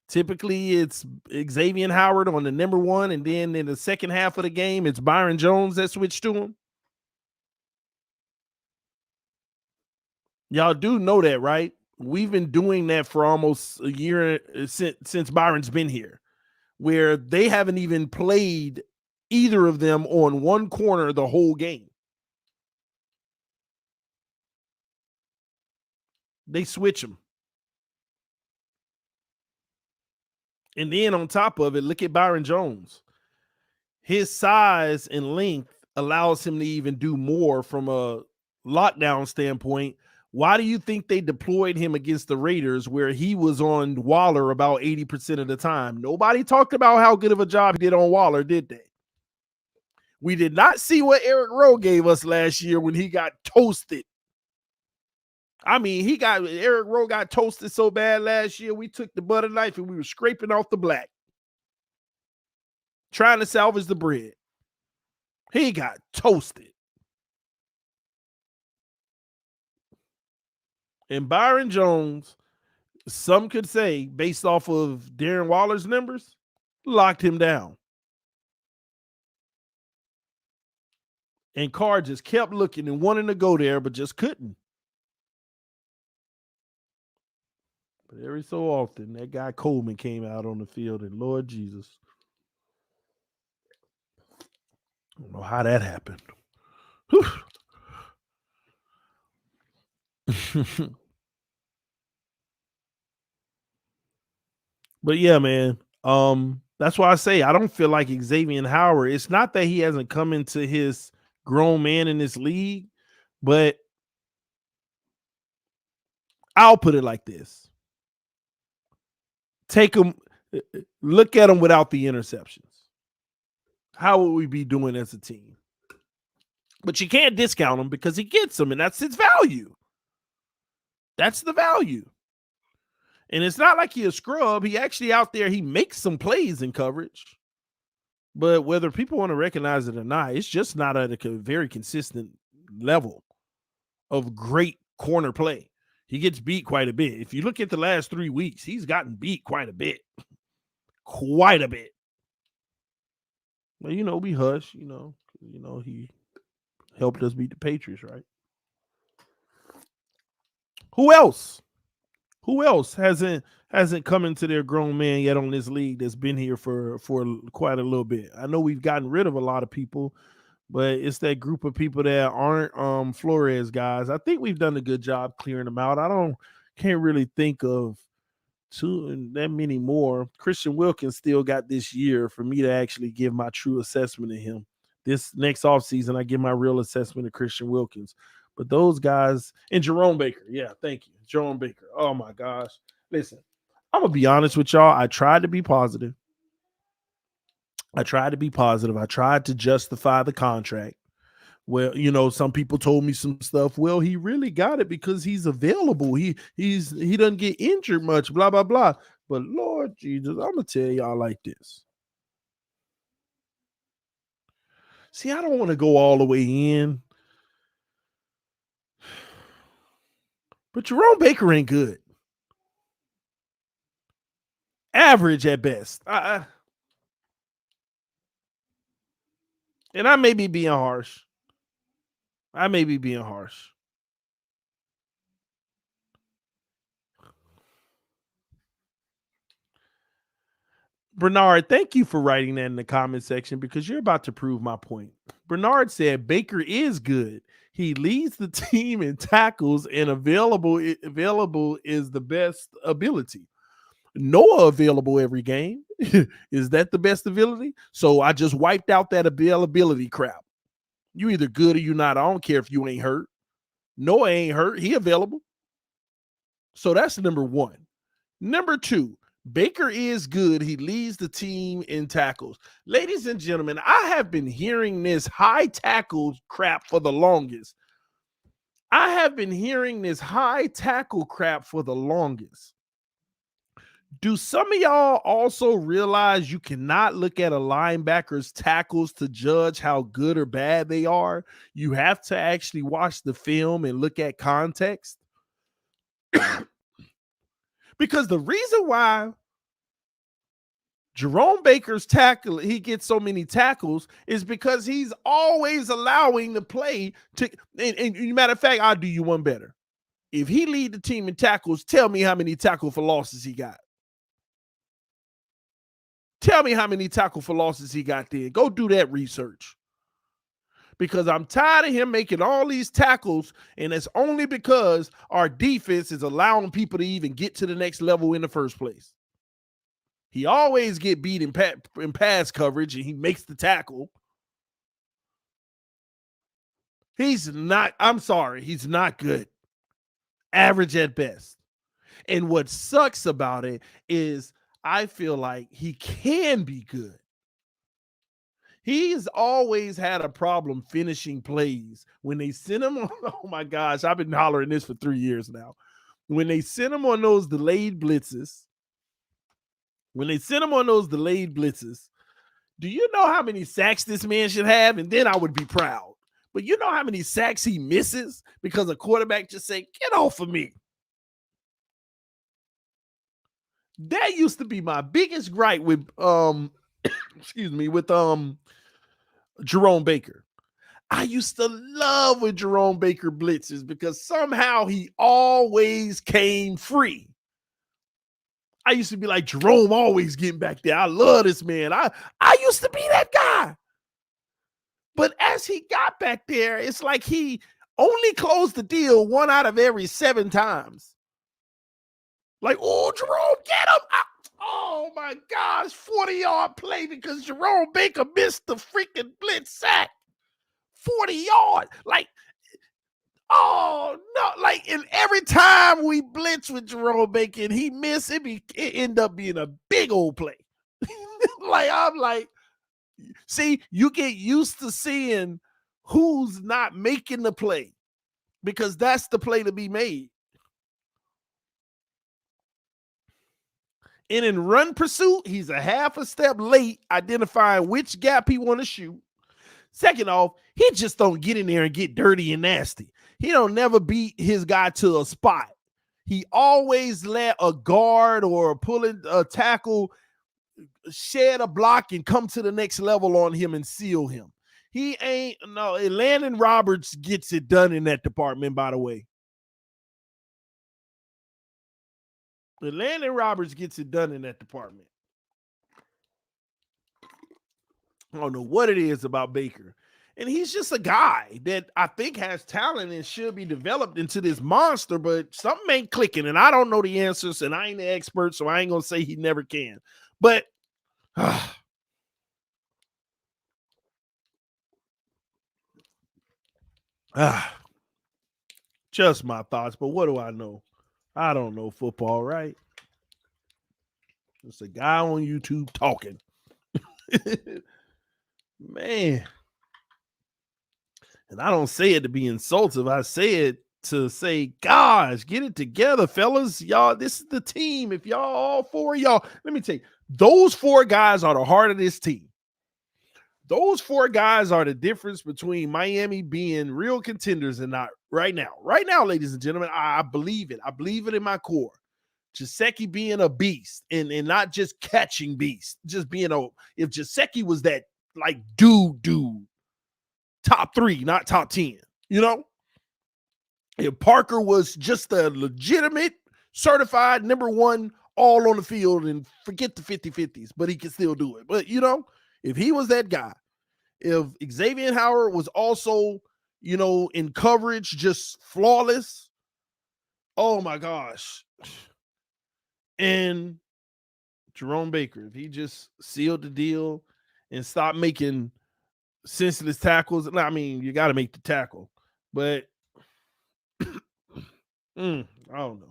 typically it's Xavier Howard on the number 1, and then in the second half of the game, it's Byron Jones that switched to him. Y'all do know that, right? We've been doing that for almost a year since Byron's been here, where they haven't even played either of them on one corner the whole game. They switch them. And then on top of it, look at Byron Jones. His size and length allows him to even do more from a lockdown standpoint. Why do you think they deployed him against the Raiders, where he was on Waller about 80% of the time? Nobody talked about how good of a job he did on Waller, did they? We did not see what Eric Rowe gave us last year when he got toasted. I mean, Eric Rowe got toasted so bad last year, we took the butter knife and we were scraping off the black, trying to salvage the bread. He got toasted. And Byron Jones, some could say, based off of Darren Waller's numbers, locked him down. And Carr just kept looking and wanting to go there, but just couldn't. But every so often, that guy Coleman came out on the field, and Lord Jesus, I don't know how that happened. But yeah, man. That's why I say I don't feel like Xavier Howard. It's not that he hasn't come into his grown man in this league, but I'll put it like this. Take him, look at him without the interceptions. How would we be doing as a team? But you can't discount him because he gets them, and that's his value. That's the value. And it's not like he's a scrub. He actually out there, he makes some plays in coverage. But whether people want to recognize it or not, it's just not at a very consistent level of great corner play. He gets beat quite a bit. If you look at the last 3 weeks, he's gotten beat quite a bit. Quite a bit. But, we hush, he helped us beat the Patriots, right? Who else? Who else hasn't come into their grown man yet on this league that's been here for quite a little bit? I know we've gotten rid of a lot of people, but it's that group of people that aren't Flores guys. I think we've done a good job clearing them out. Can't really think of that many more. Christian Wilkins still got this year for me to actually give my true assessment of him. This next offseason, I give my real assessment of Christian Wilkins. But those guys, and Jerome Baker. Yeah, thank you. Jerome Baker. Oh my gosh. Listen, I'm going to be honest with y'all. I tried to be positive. I tried to justify the contract. Well, some people told me some stuff. Well, he really got it because he's available. He doesn't get injured much, blah, blah, blah. But Lord Jesus, I'm going to tell y'all like this. See, I don't want to go all the way in. But Jerome Baker ain't good. Average at best. And I may be being harsh. Bernard, thank you for writing that in the comment section because you're about to prove my point. Bernard said Baker is good. He leads the team in tackles and available is the best ability. Noah available every game. Is that the best ability? So I just wiped out that availability crap. You either good or you not. I don't care if you ain't hurt. Noah ain't hurt. He available. So that's number one. Number two, Baker is good. He leads the team in tackles. Ladies and gentlemen, I have been hearing this high tackles crap for the longest. I have been hearing this high tackle crap for the longest. Do some of y'all also realize you cannot look at a linebacker's tackles to judge how good or bad they are? You have to actually watch the film and look at context. Because the reason why Jerome Baker's tackle, he gets so many tackles, is because he's always allowing the play to, and matter of fact, I'll do you one better. If he lead the team in tackles, tell me how many tackle for losses he got. Tell me how many tackle for losses he got there. Go do that research. Because I'm tired of him making all these tackles, and it's only because our defense is allowing people to even get to the next level in the first place. He always get beat in pass coverage, and he makes the tackle. He's not good. Average at best. And what sucks about it is I feel like he can be good. He's always had a problem finishing plays. When they send him on, oh my gosh, I've been hollering this for 3 years now. When they send him on those delayed blitzes, do you know how many sacks this man should have? And then I would be proud. But you know how many sacks he misses because a quarterback just say, "Get off of me." That used to be my biggest gripe with Jerome Baker. I used to love when Jerome Baker blitzes because somehow he always came free. I used to be like, Jerome always getting back there. I love this man. I used to be that guy. But as he got back there, it's like he only closed the deal 1 out of every 7 times. Like, oh, Jerome, get him. Oh, my gosh, 40-yard play because Jerome Baker missed the freaking blitz sack. 40-yard. Like, oh, no. Like, and every time we blitz with Jerome Baker and he missed, it end up being a big old play. Like, I'm like, see, you get used to seeing who's not making the play because that's the play to be made. And in run pursuit, he's a half a step late identifying which gap he want to shoot. Second off, he just don't get in there and get dirty and nasty. He don't never beat his guy to a spot. He always let a guard or a tackle shed a block and come to the next level on him and seal him. Landon Roberts gets it done in that department, by the way. Landon Roberts gets it done in that department. I don't know what it is about Baker. And he's just a guy that I think has talent and should be developed into this monster, but something ain't clicking. And I don't know the answers, and I ain't the expert, so I ain't going to say he never can. But just my thoughts. But what do I know? I don't know football, right? It's a guy on YouTube talking. Man. And I don't say it to be insultive. I say it to say, gosh, get it together, fellas. Y'all, this is the team. If y'all, all 4 of y'all, let me tell you, those 4 guys are the heart of this team. Those 4 guys are the difference between Miami being real contenders and not right now. Right now, ladies and gentlemen, I believe it. I believe it in my core. Gesicki being a beast and not just catching beast, just being if Gesicki was that like dude, top 3, not top 10, you know? If Parker was just a legitimate, certified number 1 all on the field and forget the 50-50s, but he can still do it. But, you know, if he was that guy, if Xavier Howard was also, you know, in coverage, just flawless, oh my gosh. And Jerome Baker, if he just sealed the deal and stopped making senseless tackles, I mean, you got to make the tackle, but I don't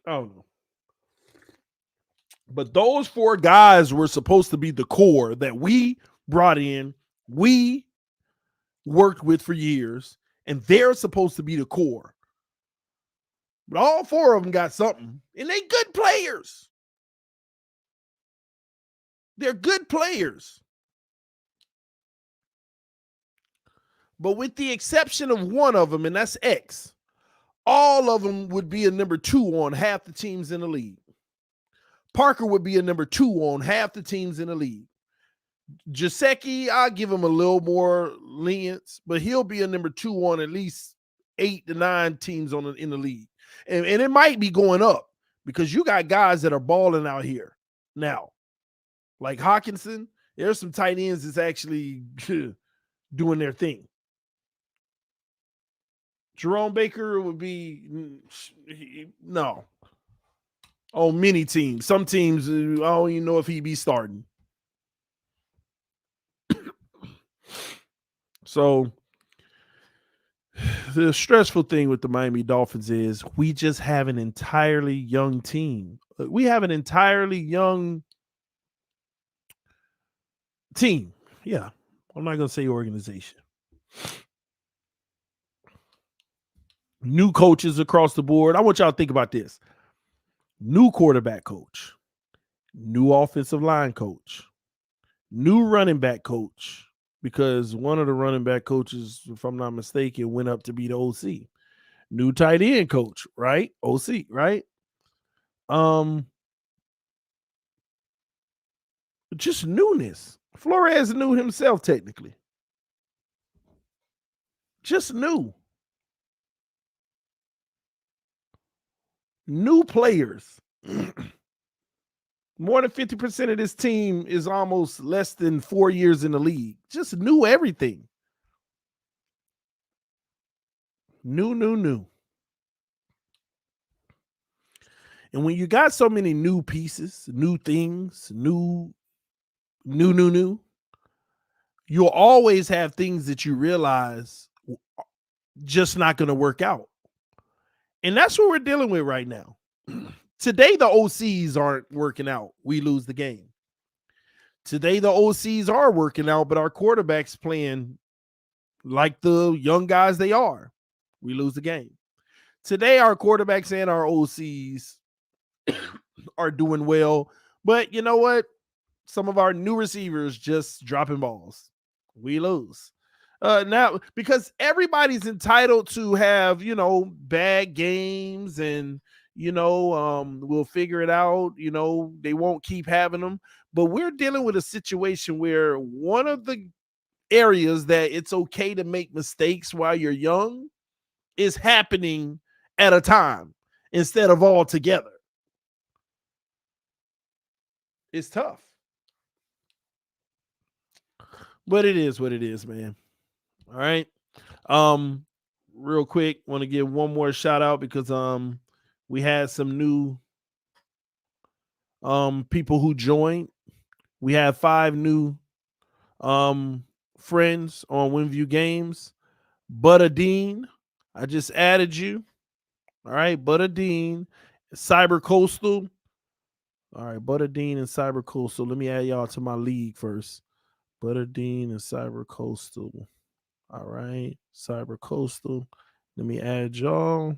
know. But those 4 guys were supposed to be the core that we brought in. We worked with for years, and they're supposed to be the core. But all four of them got something, and they good players. They're good players. But with the exception of one of them, and that's X, all of them would be a number 2 on half the teams in the league. Parker would be a number 2 on half the teams in the league. Gesicki, I'll give him a little more lenience, but he'll be a number 2 on at least 8 to 9 teams in the league. And it might be going up because you got guys that are balling out here now. Like Hawkinson, there's some tight ends that's actually doing their thing. Jerome Baker would be no. On many teams. Some teams, I don't even know if he'd be starting. So the stressful thing with the Miami Dolphins is we just have an entirely young team. We have an entirely young team. Yeah. I'm not going to say organization. New coaches across the board. I want y'all to think about this. New quarterback coach, new offensive line coach, new running back coach, because one of the running back coaches, if I'm not mistaken, went up to be the OC. New tight end coach, right? OC, right? Just newness. Flores knew himself technically. Just new. New players. More than 50% of this team is almost less than 4 years in the league. Just new everything. New. And when you got so many new pieces, new things, new, you'll always have things that you realize just not going to work out. And that's what we're dealing with right now. Today, the OCs aren't working out. We lose the game. Today, the OCs are working out, but our quarterback's playing like the young guys they are. We lose the game. Today, our quarterbacks and our OCs are doing well. But you know what? Some of our new receivers just dropping balls. We lose. Now, because everybody's entitled to have, bad games and, we'll figure it out. They won't keep having them. But we're dealing with a situation where one of the areas that it's okay to make mistakes while you're young is happening at a time instead of all together. It's tough. But it is what it is, man. All right. Real quick, want to give one more shout out because we had some new people who joined. We have 5 new friends on WINVIEW Games. Butter Dean, I just added you. All right, Butter Dean, Cyber Coastal. All right, Butter Dean and Cyber Coastal. Let me add y'all to my league first. Butter Dean and Cyber Coastal. All right, Cyber Coastal. Let me add y'all.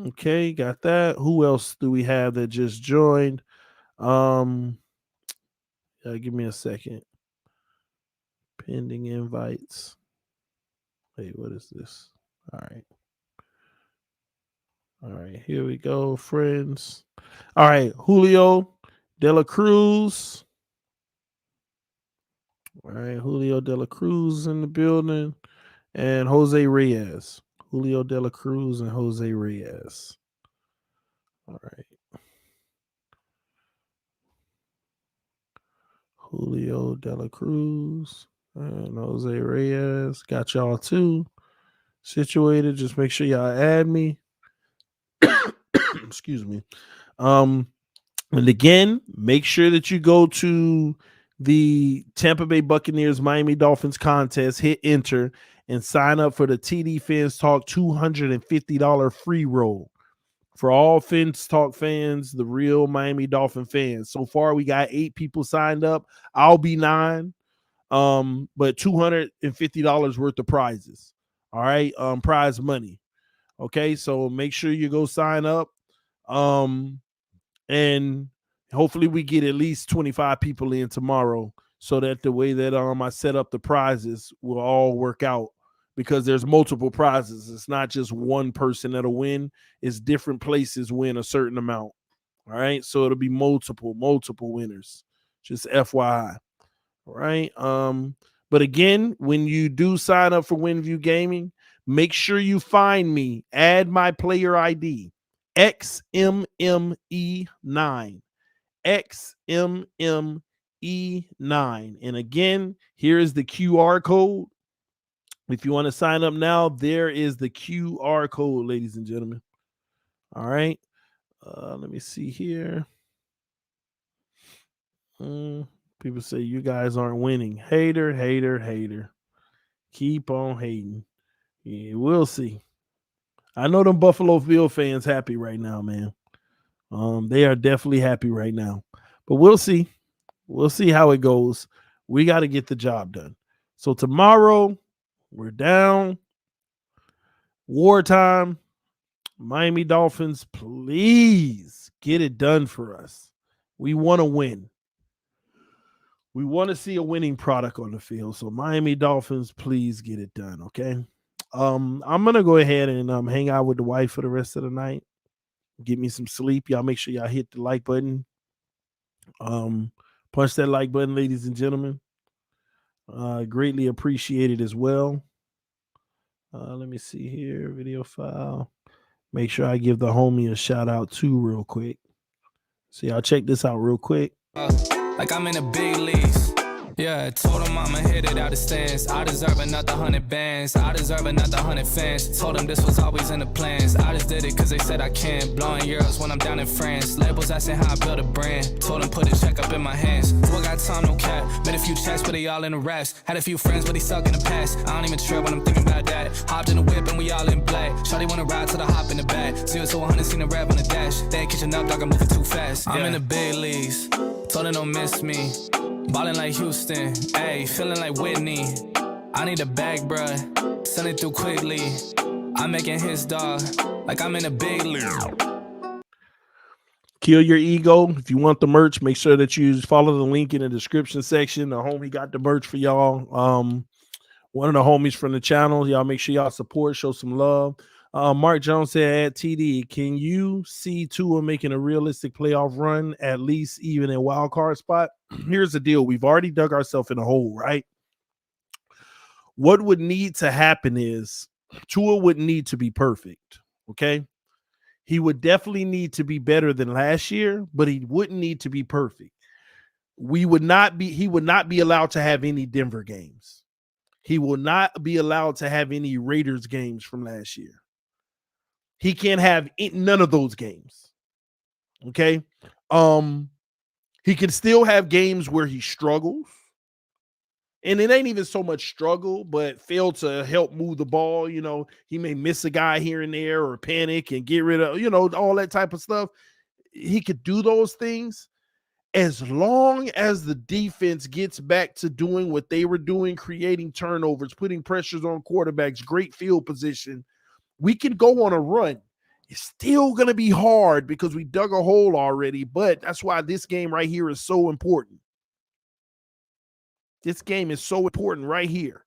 Okay, got that. Who else do we have that just joined? Give me a second. Pending invites. Wait, what is this? All right, here we go, friends. All right, Julio De La Cruz. All right, Julio De La Cruz in the building. And Jose Reyes. Julio De La Cruz and Jose Reyes. All right. Julio De La Cruz and Jose Reyes. Got y'all too situated. Just make sure y'all add me. Excuse me. And again, make sure that you go to the Tampa Bay Buccaneers Miami Dolphins contest, hit enter, and sign up for the TD Fins Talk $250 free roll for all Fins Talk fans, the real Miami Dolphin fans. So far, we got 8 people signed up. I'll be 9. But $250 worth of prizes. All right, prize money. Okay, so make sure you go sign up. And hopefully we get at least 25 people in tomorrow, so that the way that I set up the prizes will all work out, because there's multiple prizes. It's not just one person that'll win, it's different places win a certain amount. All right, so it'll be multiple winners. Just FYI. All right. But again, when you do sign up for WinView Gaming, make sure you find me, add my player ID, XMME9. XMME9. And again, here is the QR code. If you want to sign up now, there is the QR code, ladies and gentlemen. All right. Let me see here. People say you guys aren't winning. Hater. Keep on hating. Yeah, we'll see. I know them Buffalo Bill fans happy right now, man. They are definitely happy right now. But we'll see. We'll see how it goes. We got to get the job done. So tomorrow, we're down. Wartime. Miami Dolphins, please get it done for us. We want to win. We want to see a winning product on the field. So Miami Dolphins, please get it done, okay? I'm going to go ahead and hang out with the wife for the rest of the night. Get me some sleep. Y'all make sure y'all hit the like button. Punch that like button, ladies and gentlemen. Greatly appreciated as well. Let me see here. Video file. Make sure I give the homie a shout out too real quick. So y'all check this out real quick. Like I'm in the big leagues. Yeah, told him I'ma hit it out of stands. I deserve another 100 bands. I deserve another 100 fans. Told them this was always in the plans. I just did it cause they said I can. Blowing euros when I'm down in France. Labels asking how I build a brand. Told them put a check up in my hands. Boy got time, no cap. Made a few checks, but they all in the raps. Had a few friends, but they suck in the past. I don't even trip when I'm thinking about that. Hopped in the whip and we all in black. Shawty wanna ride till I hop in the back. 0 to 100, seen a rap on the dash. They ain't catching up, dog, I'm moving too fast. I'm in the big leagues. Told them don't miss me. Ballin' like Houston, ayy, feeling like Whitney. I need a bag, bruh, send it through quickly. I'm making his dog, like I'm in a big league. Kill your ego. If you want the merch, make sure that you follow the link in the description section. The homie got the merch for y'all. One of the homies from the channel. Y'all make sure y'all support, show some love. Mark Jones said, at TD, can you see Tua making a realistic playoff run, at least even a wild card spot? Here's the deal. We've already dug ourselves in a hole, right? What would need to happen is Tua wouldn't need to be perfect, okay? He would definitely need to be better than last year, but he wouldn't need to be perfect. He would not be allowed to have any Denver games. He will not be allowed to have any Raiders games from last year. He can't have none of those games. Okay. He can still have games where he struggles. And it ain't even so much struggle, but fail to help move the ball. You know, he may miss a guy here and there or panic and get rid of, all that type of stuff. He could do those things as long as the defense gets back to doing what they were doing, creating turnovers, putting pressures on quarterbacks, great field position. We can go on a run. It's still going to be hard because we dug a hole already, but that's why this game right here is so important. This game is so important right here.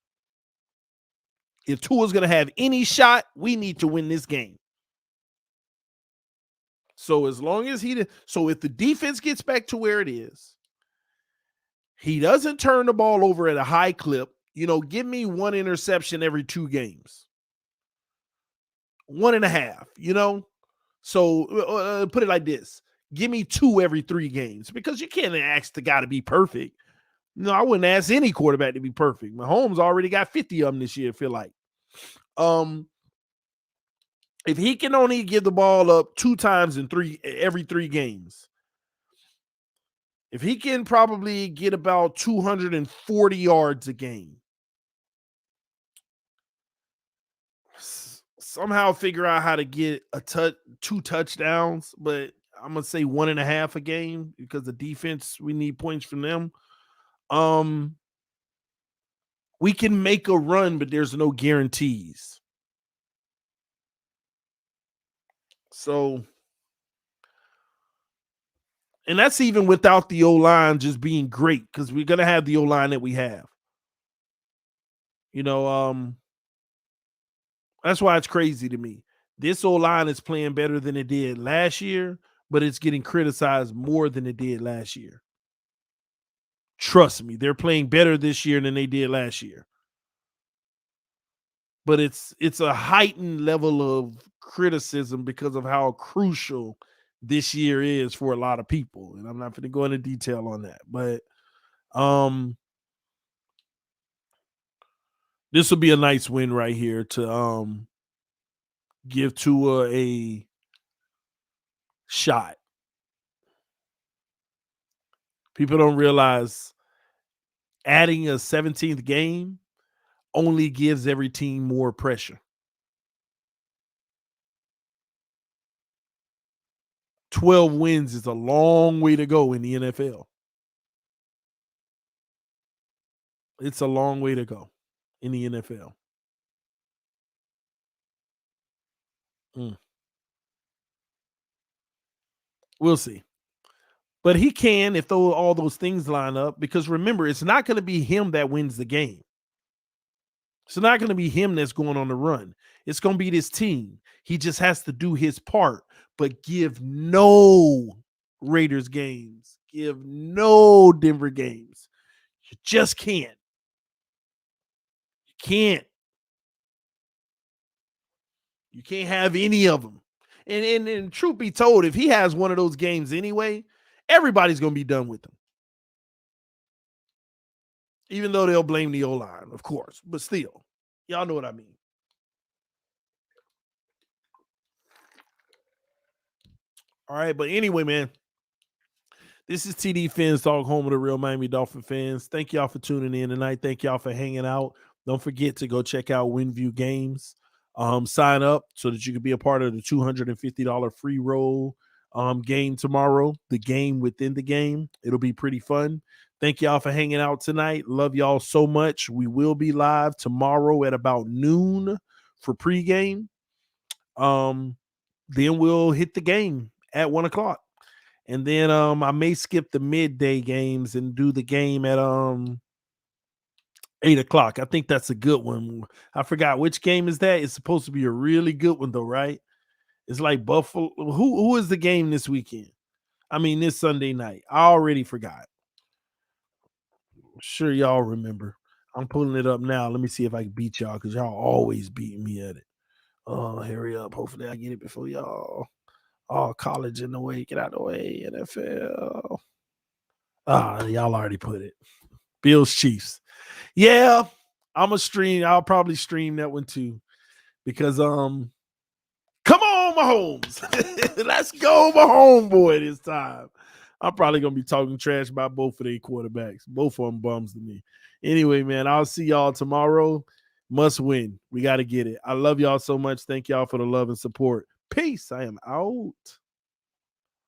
If Tua's going to have any shot, we need to win this game. So as long as if the defense gets back to where it is, he doesn't turn the ball over at a high clip, give me one interception every 2 games. 1.5, So put it like this. Give me 2 every 3 games, because you can't ask the guy to be perfect. No, I wouldn't ask any quarterback to be perfect. Mahomes already got 50 of them this year, I feel like. If he can only give the ball up 2 times in every 3 games, if he can probably get about 240 yards a game, somehow figure out how to get 2 touchdowns, but I'm going to say 1.5 a game because the defense, we need points from them. We can make a run, but there's no guarantees. So, and that's even without the O-line just being great, because we're going to have the O-line that we have. You know, that's why it's crazy to me. This O-line is playing better than it did last year, but it's getting criticized more than it did last year. Trust me, they're playing better this year than they did last year. But it's a heightened level of criticism because of how crucial this year is for a lot of people. And I'm not going to go into detail on that. But this will be a nice win right here to give Tua a shot. People don't realize adding a 17th game only gives every team more pressure. 12 wins is a long way to go in the NFL. It's a long way to go in the NFL. We'll see. But he can if all those things line up, because remember, it's not going to be him that wins the game. It's not going to be him that's going on the run. It's going to be this team. He just has to do his part, but give no Raiders games, give no Denver games. You just can't. You can't. You can't have any of them. And truth be told, if he has one of those games anyway, everybody's going to be done with him. Even though they'll blame the O-line, of course. But still, y'all know what I mean. All right, but anyway, man, this is TD Finstalk, home of the real Miami Dolphin fans. Thank y'all for tuning in tonight. Thank y'all for hanging out. Don't forget to go check out WINVIEW Games. Sign up so that you can be a part of the $250 free roll game tomorrow, the game within the game. It'll be pretty fun. Thank y'all for hanging out tonight. Love y'all so much. We will be live tomorrow at about noon for pregame. Then we'll hit the game at 1 o'clock. And then I may skip the midday games and do the game at 8 o'clock. I think that's a good one. I forgot which game is that. It's supposed to be a really good one, though, right? It's like Buffalo. Who is the game this weekend? I mean, this Sunday night. I already forgot. I'm sure y'all remember. I'm pulling it up now. Let me see if I can beat y'all, because y'all always beating me at it. Oh, hurry up. Hopefully I get it before y'all. Oh, college in the way. Get out of the way. NFL. Y'all already put it. Bills Chiefs. Yeah, I'm a stream. I'll probably stream that one too, because come on, Mahomes. Let's go, Mahomes boy, this time. I'm probably gonna be talking trash about both of their quarterbacks. Both of them bums to me. Anyway, man, I'll see y'all tomorrow. Must win. We got to get it. I love y'all so much. Thank y'all for the love and support. Peace. I am out.